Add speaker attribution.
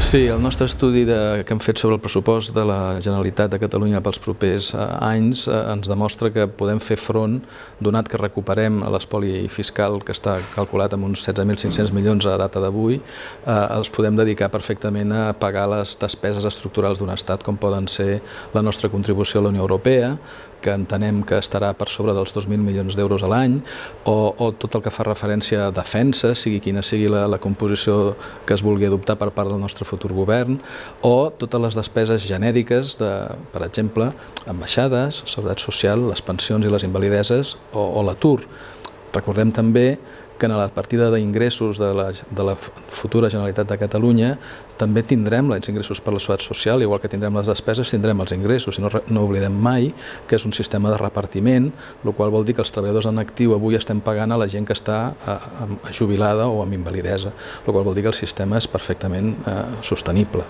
Speaker 1: Sí, el nostre estudi que hem fet sobre el pressupost de la Generalitat de Catalunya pels propers anys ens demostra que podem fer front, donat que recuperem l'espoli fiscal que està calculat amb uns 16.500 milions a data d'avui, els podem dedicar perfectament a pagar les despeses estructurals d'un estat, com poden ser la nostra contribució a la Unió Europea, que entenem que estarà per sobre dels 2.000 milions d'euros a l'any, o tot el que fa referència a defensa, sigui quina sigui la composició que es vulgui adoptar per part del nostre futur govern, o totes les despeses genèriques de, per exemple, ambaixades, seguretat social, les pensions i les invalideses o l'atur. Recordem també que en la partida d'ingressos de la futura Generalitat de Catalunya també tindrem els ingressos per la seguretat social, igual que tindrem les despeses, tindrem els ingressos, i no oblidem mai que és un sistema de repartiment, el qual vol dir que els treballadors en actiu avui estem pagant a la gent que està jubilada o amb invalidesa, el qual vol dir que el sistema és perfectament sostenible.